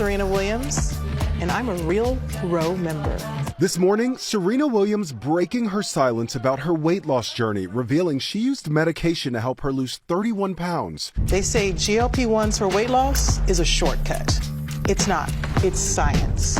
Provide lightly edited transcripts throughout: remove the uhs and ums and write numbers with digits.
Serena Williams, and I'm a real Row member. This morning, Serena Williams breaking her silence about her weight loss journey, revealing she used medication to help her lose 31 pounds. They say GLP-1s for weight loss is a shortcut. It's not. It's science.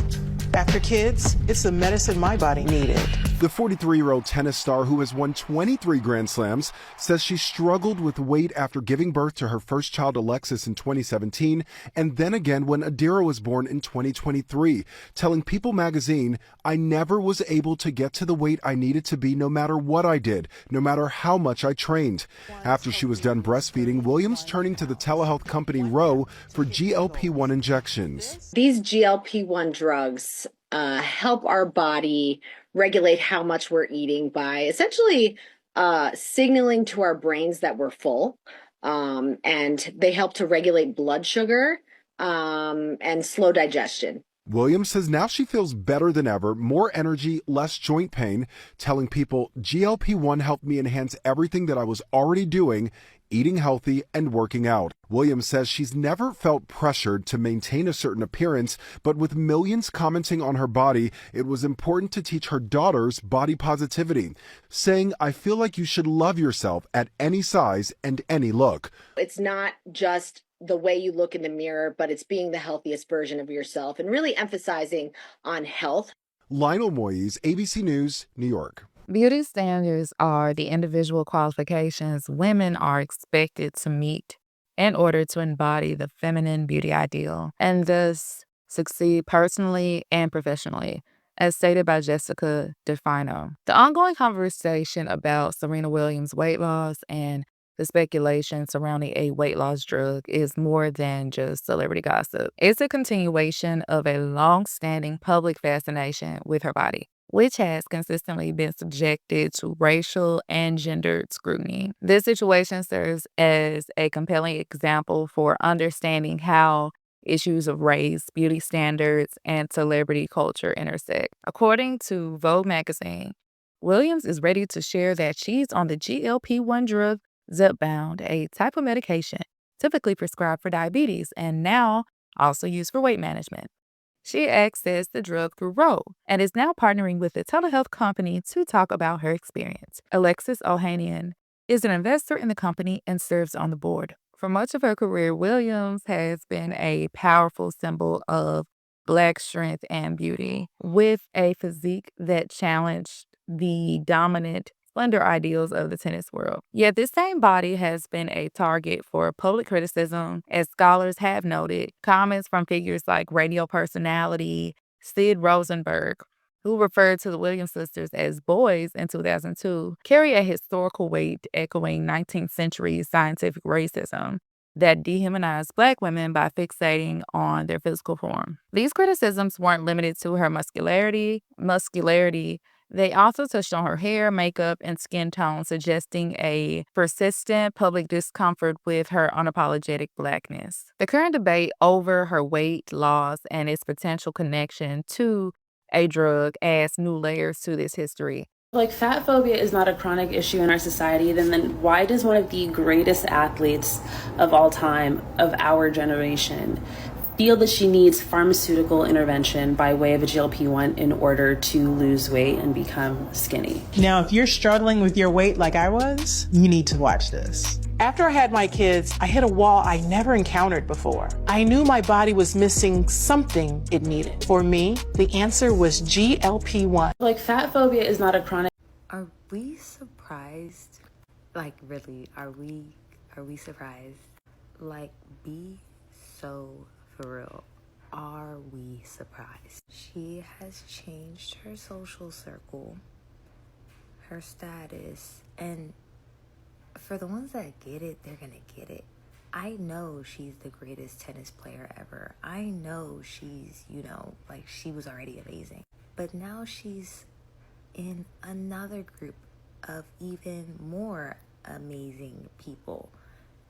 After kids, it's the medicine my body needed. The 43-year-old tennis star, who has won 23 Grand Slams, says she struggled with weight after giving birth to her first child, Alexis, in 2017, and then again when Adira was born in 2023, telling People magazine, "I never was able to get to the weight I needed to be no matter what I did, no matter how much I trained." After she was done breastfeeding, Williams turning to the telehealth company Roe for GLP-1 injections. These GLP-1 drugs help our body regulate how much we're eating by essentially signaling to our brains that we're full. And they help to regulate blood sugar and slow digestion. Williams says now she feels better than ever, more energy, less joint pain, telling People, "GLP-1 helped me enhance everything that I was already doing, eating healthy and working out." Williams says she's never felt pressured to maintain a certain appearance, but with millions commenting on her body, it was important to teach her daughters body positivity, saying, "I feel like you should love yourself at any size and any look." It's not just the way you look in the mirror, but it's being the healthiest version of yourself and really emphasizing on health. Lionel Moyes, ABC News, New York. Beauty standards are the individual qualifications women are expected to meet in order to embody the feminine beauty ideal and thus succeed personally and professionally, as stated by Jessica DeFino. The ongoing conversation about Serena Williams' weight loss and the speculation surrounding a weight loss drug is more than just celebrity gossip. It's a continuation of a long-standing public fascination with her body, which has consistently been subjected to racial and gendered scrutiny. This situation serves as a compelling example for understanding how issues of race, beauty standards, and celebrity culture intersect. According to Vogue magazine, Williams is ready to share that she's on the GLP-1 drug Zepbound, a type of medication typically prescribed for diabetes and now also used for weight management. She accessed the drug through Roe and is now partnering with the telehealth company to talk about her experience. Alexis Ohanian is an investor in the company and serves on the board. For much of her career, Williams has been a powerful symbol of Black strength and beauty, with a physique that challenged the dominant slender ideals of the tennis world. Yet this same body has been a target for public criticism, as scholars have noted. Comments from figures like radio personality Sid Rosenberg, who referred to the Williams sisters as boys in 2002, carry a historical weight echoing 19th century scientific racism that dehumanized Black women by fixating on their physical form. These criticisms weren't limited to her muscularity. They also touched on her hair, makeup, and skin tone, suggesting a persistent public discomfort with her unapologetic Blackness. The current debate over her weight loss and its potential connection to a drug adds new layers to this history. Like, fat phobia is not a chronic issue in our society, then why does one of the greatest athletes of all time, of our generation, feel that she needs pharmaceutical intervention by way of a GLP-1 in order to lose weight and become skinny? Now, if you're struggling with your weight like I was, you need to watch this. After I had my kids, I hit a wall I never encountered before. I knew my body was missing something it needed. For me, the answer was GLP-1. Like, fat phobia is not a chronic... Are we surprised? Like, really, are we surprised? Like, be so for real. Are we surprised? She has changed her social circle, her status, and for the ones that get it, they're gonna get it. I know she's the greatest tennis player ever. I know she's, like, she was already amazing. But now she's in another group of even more amazing people.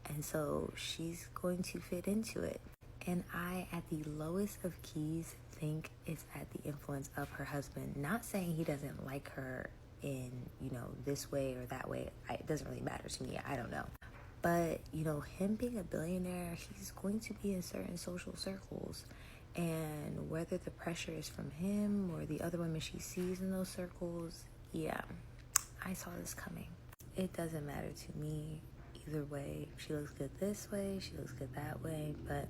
And so she's going to fit into it. And I, at the lowest of keys, think it's at the influence of her husband. Not saying he doesn't like her in, this way or that way. It doesn't really matter to me. I don't know. But, him being a billionaire, he's going to be in certain social circles. And whether the pressure is from him or the other women she sees in those circles, yeah, I saw this coming. It doesn't matter to me either way. She looks good this way, she looks good that way, but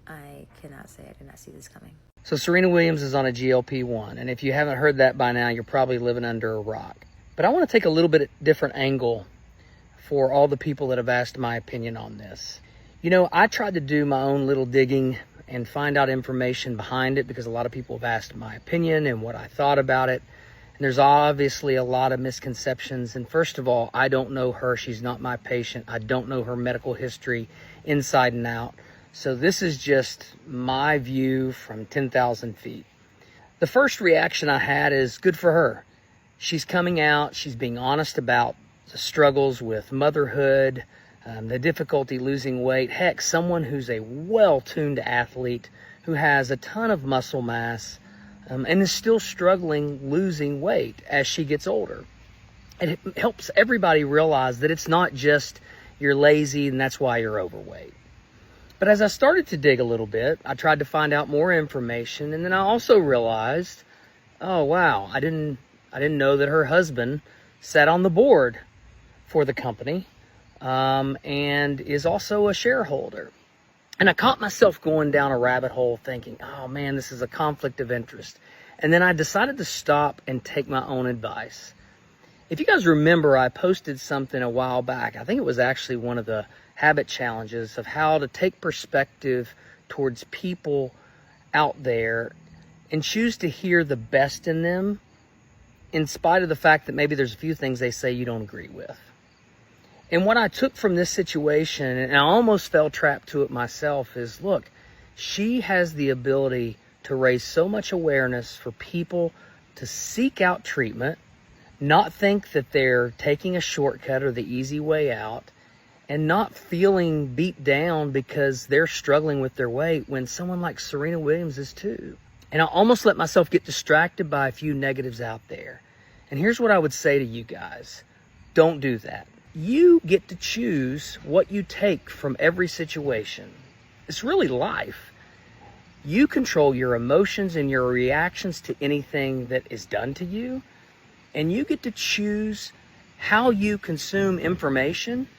I cannot say I did not see this coming. So Serena Williams is on a GLP-1, and if you haven't heard that by now, you're probably living under a rock. But I want to take a little bit different angle for all the people that have asked my opinion on this. You know, I tried to do my own little digging and find out information behind it because a lot of people have asked my opinion and what I thought about it. And there's obviously a lot of misconceptions. And first of all, I don't know her. She's not my patient. I don't know her medical history inside and out. So this is just my view from 10,000 feet. The first reaction I had is good for her. She's coming out. She's being honest about the struggles with motherhood, the difficulty losing weight. Heck, someone who's a well-tuned athlete who has a ton of muscle mass and is still struggling losing weight as she gets older. And it helps everybody realize that it's not just you're lazy and that's why you're overweight. But as I started to dig a little bit, I tried to find out more information, and then I also realized, oh wow, I didn't know that her husband sat on the board for the company and is also a shareholder. And I caught myself going down a rabbit hole thinking, oh man, this is a conflict of interest. And then I decided to stop and take my own advice. If you guys remember, I posted something a while back. I think it was actually one of the habit challenges of how to take perspective towards people out there and choose to hear the best in them in spite of the fact that maybe there's a few things they say you don't agree with. And what I took from this situation, and I almost fell trapped to it myself, is look, she has the ability to raise so much awareness for people to seek out treatment, not think that they're taking a shortcut or the easy way out, and not feeling beat down because they're struggling with their weight when someone like Serena Williams is too. And I almost let myself get distracted by a few negatives out there. And here's what I would say to you guys. Don't do that. You get to choose what you take from every situation. It's really life. You control your emotions and your reactions to anything that is done to you. And you get to choose how you consume information.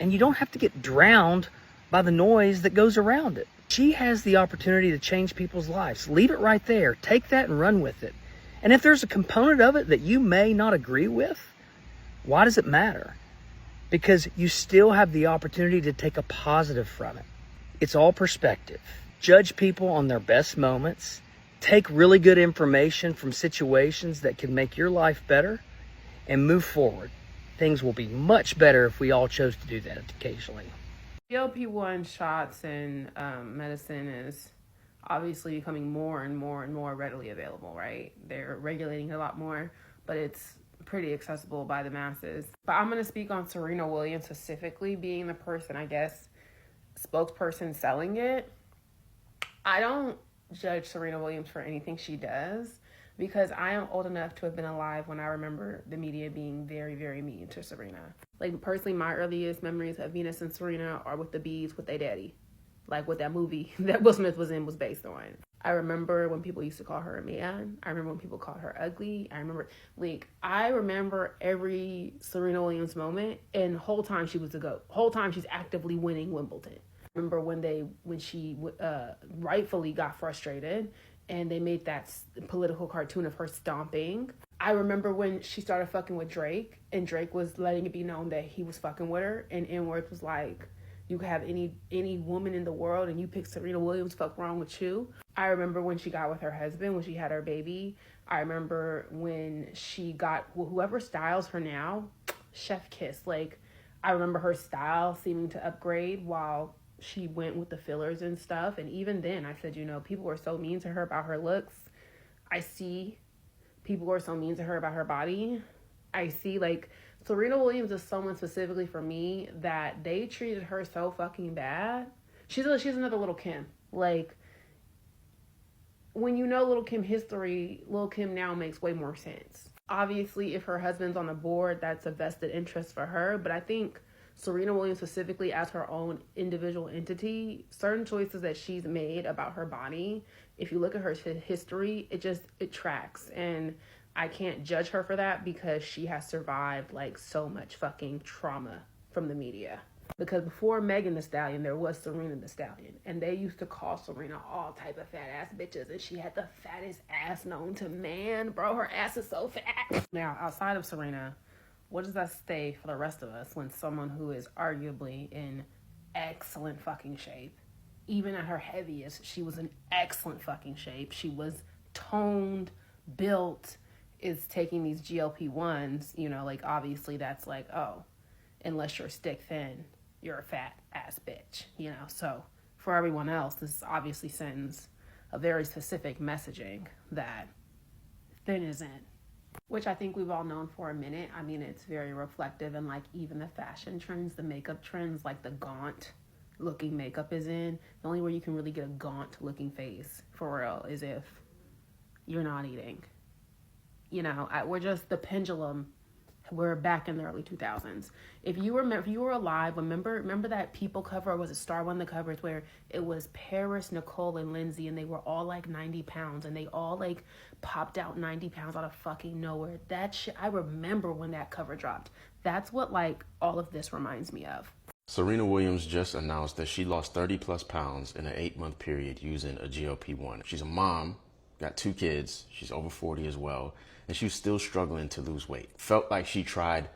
And you don't have to get drowned by the noise that goes around it. She has the opportunity to change people's lives. Leave it right there. Take that and run with it. And if there's a component of it that you may not agree with, why does it matter? Because you still have the opportunity to take a positive from it. It's all perspective. Judge people on their best moments. Take really good information from situations that can make your life better and move forward. Things will be much better if we all chose to do that occasionally. GLP-1 shots and medicine is obviously becoming more and more and more readily available, right? They're regulating a lot more, but it's pretty accessible by the masses. But I'm going to speak on Serena Williams specifically, being the person, I guess, spokesperson selling it. I don't judge Serena Williams for anything she does, because I am old enough to have been alive when I remember the media being very, very mean to Serena. Like, personally, my earliest memories of Venus and Serena are with the bees with their daddy. Like what that movie that Will Smith was in was based on. I remember when people used to call her a man. I remember when people called her ugly. I remember every Serena Williams moment, and the whole time she was the GOAT. Whole time she's actively winning Wimbledon. I remember when she rightfully got frustrated and they made that political cartoon of her stomping. I remember when she started fucking with Drake, and Drake was letting it be known that he was fucking with her, and N-Words was like, you could have any woman in the world and you pick Serena Williams, fuck wrong with you. I remember when she got with her husband, when she had her baby. I remember when she got, whoever styles her now, chef kiss. Like, I remember her style seeming to upgrade while she went with the fillers and stuff. And even then I said, people were so mean to her about her looks. I see people were so mean to her about her body. I see, like, Serena Williams is someone specifically for me that they treated her so fucking bad. She's another Little Kim. Like, when you know Little Kim history, Little Kim now makes way more sense. Obviously, if her husband's on the board, that's a vested interest for her. But I think Serena Williams specifically as her own individual entity, certain choices that she's made about her body, if you look at her history, it tracks. And I can't judge her for that because she has survived like so much fucking trauma from the media. Because before Megan Thee Stallion, there was Serena the Stallion. And they used to call Serena all type of fat ass bitches. And she had the fattest ass known to man. Bro, her ass is so fat. Now, outside of Serena, what does that say for the rest of us when someone who is arguably in excellent fucking shape, even at her heaviest, she was in excellent fucking shape. She was toned, built, is taking these GLP-1s, you know, like obviously that's like, oh, unless you're stick thin, you're a fat ass bitch, you know? So for everyone else, this obviously sends a very specific messaging that thin isn't, which I think we've all known for a minute. I mean, it's very reflective in like even the fashion trends, the makeup trends, like the gaunt looking makeup is in. The only way you can really get a gaunt looking face for real is if you're not eating. You know, we're just the pendulum. We're back in the early 2000s. If you were alive, remember that People cover, or was it Star One, the covers where it was Paris, Nicole, and Lindsay, and they were all like 90 pounds, and they all like popped out 90 pounds out of fucking nowhere. That shit, I remember when that cover dropped. That's what like all of this reminds me of. Serena Williams just announced that she lost 30 plus pounds in an 8-month period using a GLP-1. She's a mom, got 2 kids, she's over 40 as well, and she was still struggling to lose weight. Felt like she tried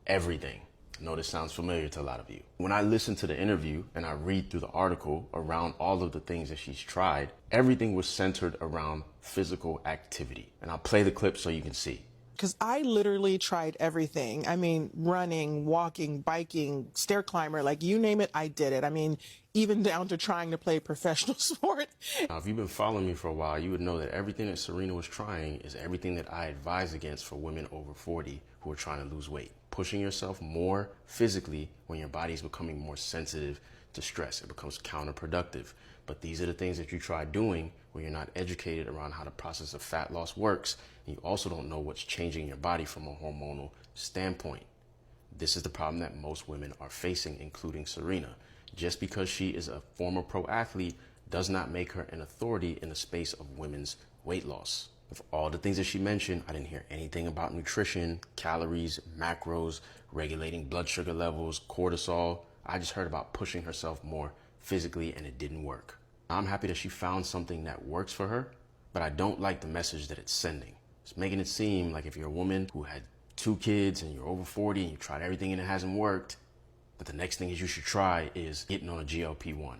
everything. I know this sounds familiar to a lot of you. When I listen to the interview and I read through the article around all of the things that she's tried, everything was centered around physical activity. And I'll play the clip so you can see. Because I literally tried everything. I mean, running, walking, biking, stair climber, like you name it, I did it. I mean, even down to trying to play professional sport. Now, if you've been following me for a while, you would know that everything that Serena was trying is everything that I advise against for women over 40 who are trying to lose weight. Pushing yourself more physically when your body is becoming more sensitive to stress. It becomes counterproductive. But these are the things that you try doing when you're not educated around how the process of fat loss works, and you also don't know what's changing your body from a hormonal standpoint. This is the problem that most women are facing, including Serena. Just because she is a former pro athlete does not make her an authority in the space of women's weight loss. Of all the things that she mentioned, I didn't hear anything about nutrition, calories, macros, regulating blood sugar levels, cortisol. I just heard about pushing herself more physically, and it didn't work. I'm happy that she found something that works for her, but I don't like the message that it's sending. It's making it seem like if you're a woman who had 2 kids and you're over 40 and you tried everything and it hasn't worked, but the next thing you should try is getting on a GLP-1.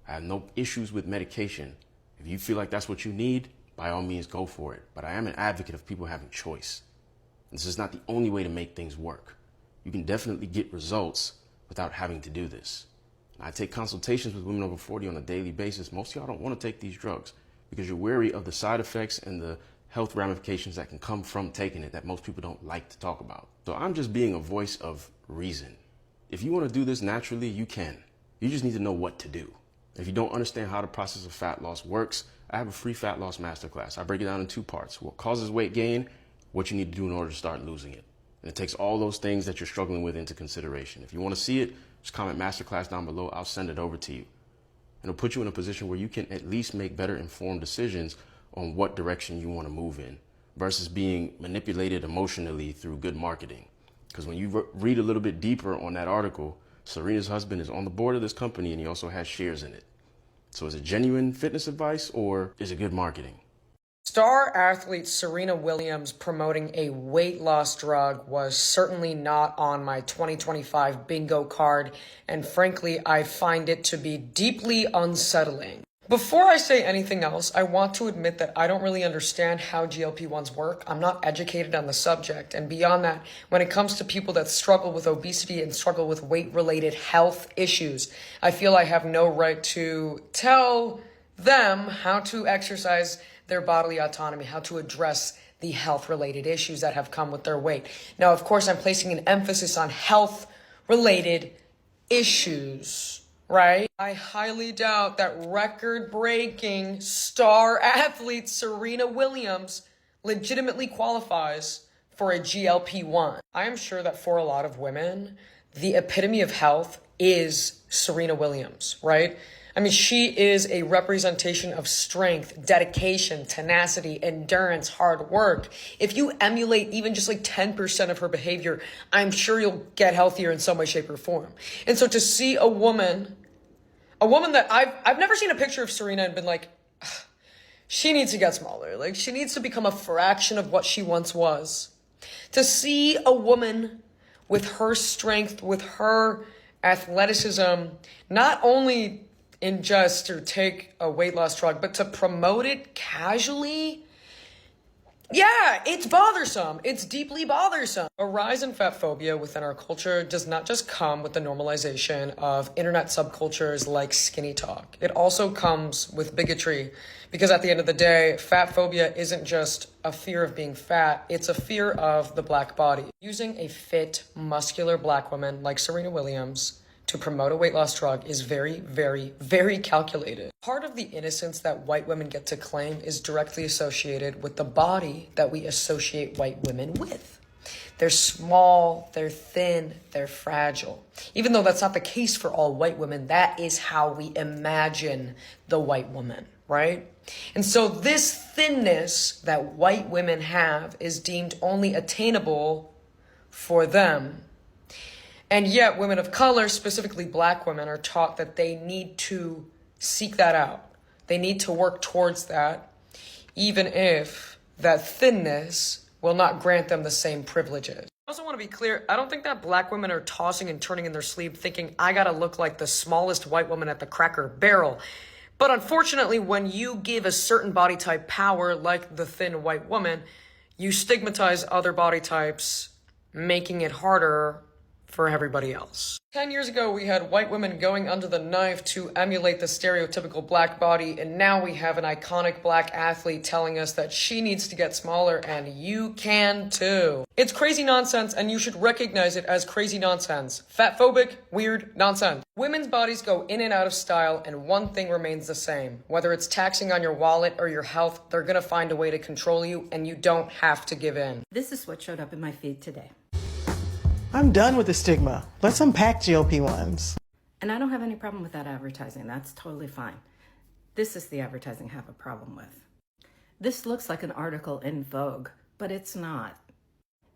I have no issues with medication. If you feel like that's what you need, by all means go for it. But I am an advocate of people having choice. This is not the only way to make things work. You can definitely get results without having to do this. I take consultations with women over 40 on a daily basis. Most of y'all don't want to take these drugs because you're wary of the side effects and the health ramifications that can come from taking it that most people don't like to talk about. So I'm just being a voice of reason. If you want to do this naturally, you can. You just need to know what to do. If you don't understand how the process of fat loss works, I have a free fat loss masterclass. I break it down in 2 parts. What causes weight gain, what you need to do in order to start losing it. And it takes all those things that you're struggling with into consideration. If you want to see it, just comment masterclass down below. I'll send it over to you. And it'll put you in a position where you can at least make better informed decisions on what direction you want to move in versus being manipulated emotionally through good marketing. Because when you read a little bit deeper on that article, Serena's husband is on the board of this company and he also has shares in it. So is it genuine fitness advice or is it good marketing? Star athlete Serena Williams promoting a weight loss drug was certainly not on my 2025 bingo card, and frankly, I find it to be deeply unsettling. Before I say anything else, I want to admit that I don't really understand how GLP-1s work. I'm not educated on the subject, and beyond that, when it comes to people that struggle with obesity and struggle with weight-related health issues, I feel I have no right to tell them how to exercise their bodily autonomy, how to address the health-related issues that have come with their weight. Now, of course, I'm placing an emphasis on health-related issues, right? I highly doubt that record-breaking star athlete Serena Williams legitimately qualifies for a GLP-1. I am sure that for a lot of women, the epitome of health is Serena Williams, right? I mean, she is a representation of strength, dedication, tenacity, endurance, hard work. If you emulate even just like 10% of her behavior, I'm sure you'll get healthier in some way, shape, or form. And so to see a woman that I've never seen a picture of Serena and been like, she needs to get smaller. Like, she needs to become a fraction of what she once was. To see a woman with her strength, with her athleticism, not only ingest or take a weight loss drug, but to promote it casually, yeah, it's bothersome. It's deeply bothersome. A rise in fat phobia within our culture does not just come with the normalization of internet subcultures like skinny talk. It also comes with bigotry, because at the end of the day, fat phobia isn't just a fear of being fat, it's a fear of the black body. Using a fit, muscular black woman like Serena Williams to promote a weight loss drug is very, very, very calculated. Part of the innocence that white women get to claim is directly associated with the body that we associate white women with. They're small, they're thin, they're fragile. Even though that's not the case for all white women, that is how we imagine the white woman, right? And so this thinness that white women have is deemed only attainable for them. And yet women of color, specifically black women, are taught that they need to seek that out. They need to work towards that, even if that thinness will not grant them the same privileges. I also want to be clear, I don't think that black women are tossing and turning in their sleeve thinking, I gotta look like the smallest white woman at the Cracker Barrel. But unfortunately, when you give a certain body type power, like the thin white woman, you stigmatize other body types, making it harder for everybody else. 10 years ago, we had white women going under the knife to emulate the stereotypical black body, and now we have an iconic black athlete telling us that she needs to get smaller, and you can too. It's crazy nonsense, and you should recognize it as crazy nonsense. Fatphobic, weird nonsense. Women's bodies go in and out of style, and one thing remains the same. Whether it's taxing on your wallet or your health, they're gonna find a way to control you, and you don't have to give in. This is what showed up in my feed today. I'm done with the stigma. Let's unpack GLP-1s. And I don't have any problem with that advertising. That's totally fine. This is the advertising I have a problem with. This looks like an article in Vogue, but it's not.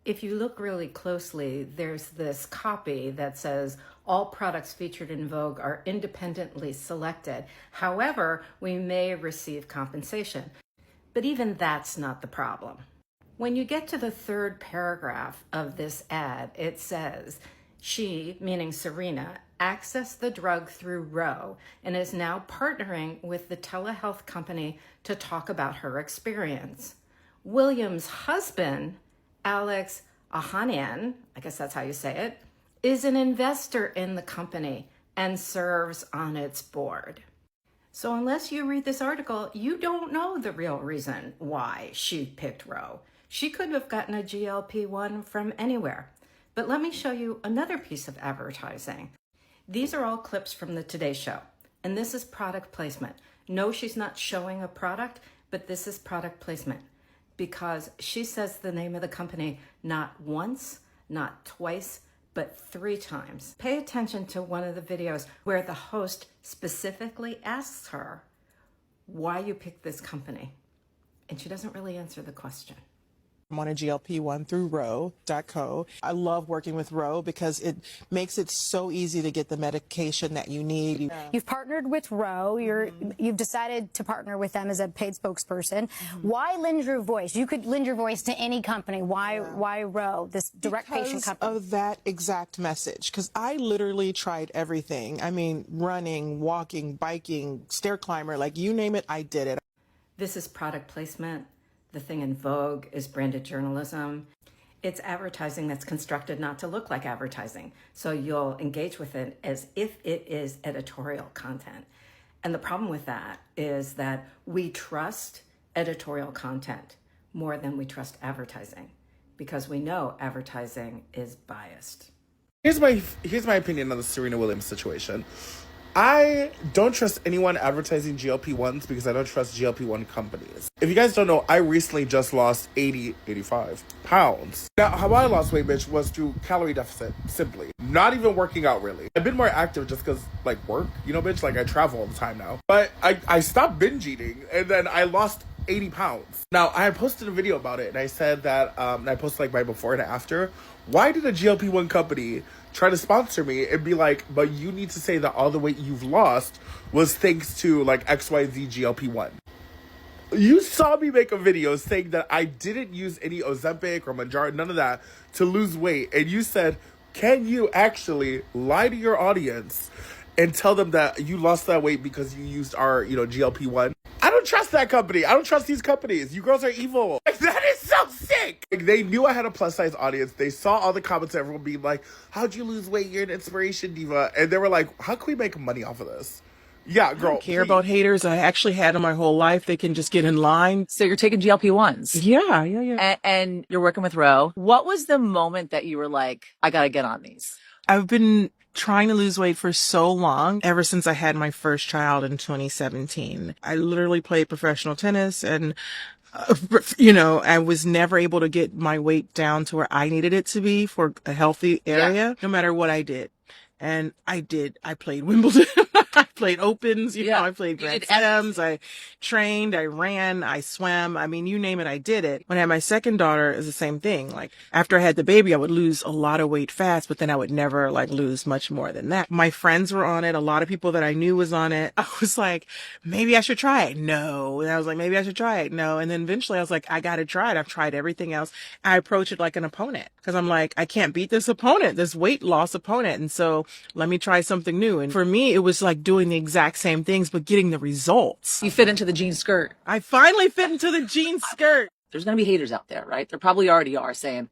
If you look really closely, there's this copy that says all products featured in Vogue are independently selected. However, we may receive compensation. But even that's not the problem. When you get to the third paragraph of this ad, it says, she, meaning Serena, accessed the drug through Ro and is now partnering with the telehealth company to talk about her experience. Williams' husband, Alex Ahanian, I guess that's how you say it, is an investor in the company and serves on its board. So unless you read this article, you don't know the real reason why she picked Ro. She could have gotten a GLP-1 from anywhere. But let me show you another piece of advertising. These are all clips from the Today Show, and this is product placement. No, she's not showing a product, but this is product placement because she says the name of the company not once, not twice, but 3 times. Pay attention to one of the videos where the host specifically asks her why you picked this company, and she doesn't really answer the question. I'm on a GLP-1 through Ro.co. I love working with Ro because it makes it so easy to get the medication that you need. You've partnered with Ro. You've decided to partner with them as a paid spokesperson. Why lend your voice? You could lend your voice to any company. Why Ro, this direct patient company? Because of that exact message. Because I literally tried everything. I mean, running, walking, biking, stair climber, like you name it, I did it. This is product placement. The thing in Vogue is branded journalism. It's advertising that's constructed not to look like advertising. So you'll engage with it as if it is editorial content. And the problem with that is that we trust editorial content more than we trust advertising because we know advertising is biased. Here's my opinion on the Serena Williams situation. I don't trust anyone advertising GLP-1s because I don't trust GLP-1 companies. If you guys don't know, I recently just lost 85 pounds. Now, how I lost weight, bitch, was through calorie deficit, simply. Not even working out, really. I've been more active just because, like, work, you know, bitch? Like, I travel all the time now. But I stopped binge eating, and then I lost 80 pounds. Now, I had posted a video about it, and I said that, I posted, like, my before and after. Why did a GLP-1 company try to sponsor me and be like, but you need to say that all the weight you've lost was thanks to, like, XYZ GLP-1? You saw me make a video saying that I didn't use any Ozempic or Mounjaro, none of that, to lose weight. And you said, can you actually lie to your audience and tell them that you lost that weight because you used our, GLP-1? I don't trust that company. I don't trust these companies. You girls are evil. Like, that is so sick. Like, they knew I had a plus size audience. They saw all the comments, everyone being like, how'd you lose weight? You're an inspiration diva. And they were like, how can we make money off of this? Yeah, girl. I don't care about haters. I actually had them my whole life. They can just get in line. So you're taking GLP-1s. Yeah. And you're working with Ro. What was the moment that you were like, I got to get on these? I've been trying to lose weight for so long, ever since I had my first child in 2017. I literally played professional tennis and I was never able to get my weight down to where I needed it to be for a healthy area, no matter what I did. And I played Wimbledon. I played Opens, I played Grand Slams. I trained, I ran, I swam. I mean, you name it, I did it. When I had my second daughter, it was the same thing. Like, after I had the baby, I would lose a lot of weight fast, but then I would never lose much more than that. My friends were on it. A lot of people that I knew was on it. I was like, maybe I should try it. No. And I was like, maybe I should try it. No. And then eventually I was like, I got to try it. I've tried everything else. I approach it like an opponent because I'm like, I can't beat this opponent, this weight loss opponent. And so let me try something new. And for me, it was like doing the exact same things, but getting the results. You fit into the jean skirt. I finally fit into the jean skirt. There's going to be haters out there, right? There probably already are saying,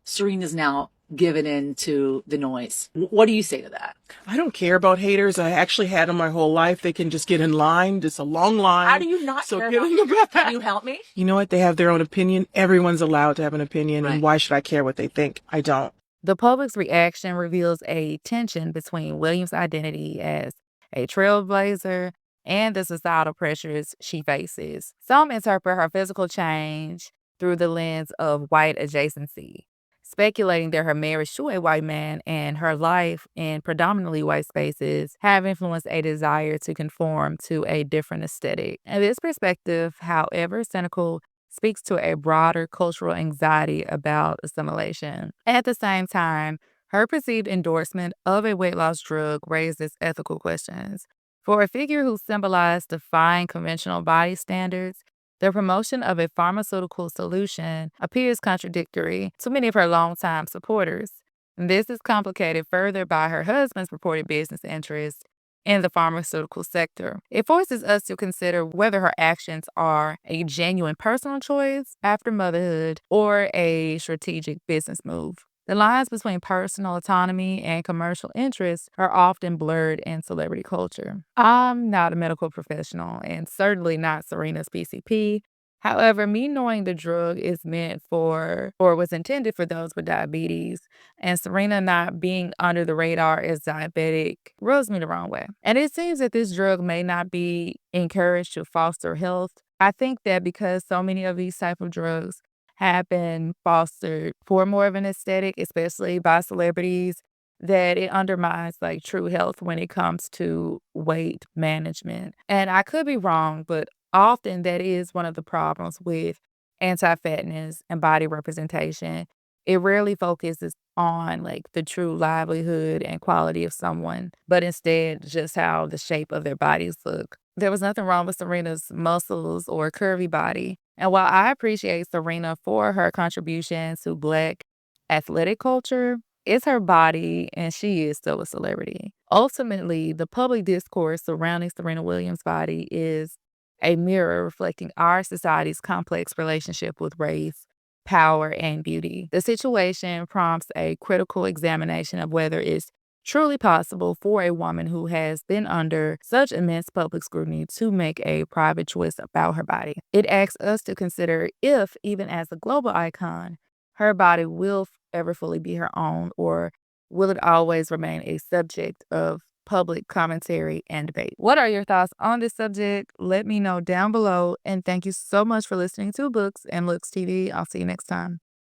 Serena's now given in to the noise. What do you say to that? I don't care about haters. I actually had them my whole life. They can just get in line. It's a long line. How do you not care about that? Can you help me? You know what? They have their own opinion. Everyone's allowed to have an opinion. Right. And why should I care what they think? I don't. The public's reaction reveals a tension between Williams' identity as a trailblazer and the societal pressures she faces. Some interpret her physical change through the lens of white adjacency, speculating that her marriage to a white man and her life in predominantly white spaces have influenced a desire to conform to a different aesthetic. And this perspective, however cynical, speaks to a broader cultural anxiety about assimilation. At the same time, her perceived endorsement of a weight loss drug raises ethical questions. For a figure who symbolized defying conventional body standards, the promotion of a pharmaceutical solution appears contradictory to many of her longtime supporters. This is complicated further by her husband's reported business interests in the pharmaceutical sector. It forces us to consider whether her actions are a genuine personal choice after motherhood or a strategic business move. The lines between personal autonomy and commercial interests are often blurred in celebrity culture. I'm not a medical professional and certainly not Serena's PCP. However, me knowing the drug is meant for or was intended for those with diabetes and Serena not being under the radar as diabetic rubs me the wrong way. And it seems that this drug may not be encouraged to foster health. I think that because so many of these type of drugs have been fostered for more of an aesthetic, especially by celebrities, that it undermines true health when it comes to weight management. And I could be wrong, but often that is one of the problems with anti-fatness and body representation. It rarely focuses on the true livelihood and quality of someone, but instead just how the shape of their bodies look. There was nothing wrong with Serena's muscles or curvy body. And while I appreciate Serena for her contribution to Black athletic culture, it's her body and she is still a celebrity. Ultimately, the public discourse surrounding Serena Williams' body is a mirror reflecting our society's complex relationship with race, power, and beauty. The situation prompts a critical examination of whether it's truly possible for a woman who has been under such immense public scrutiny to make a private choice about her body. It asks us to consider if, even as a global icon, her body will ever fully be her own, or will it always remain a subject of public commentary and debate? What are your thoughts on this subject? Let me know down below, and thank you so much for listening to Books and Looks TV. I'll see you next time.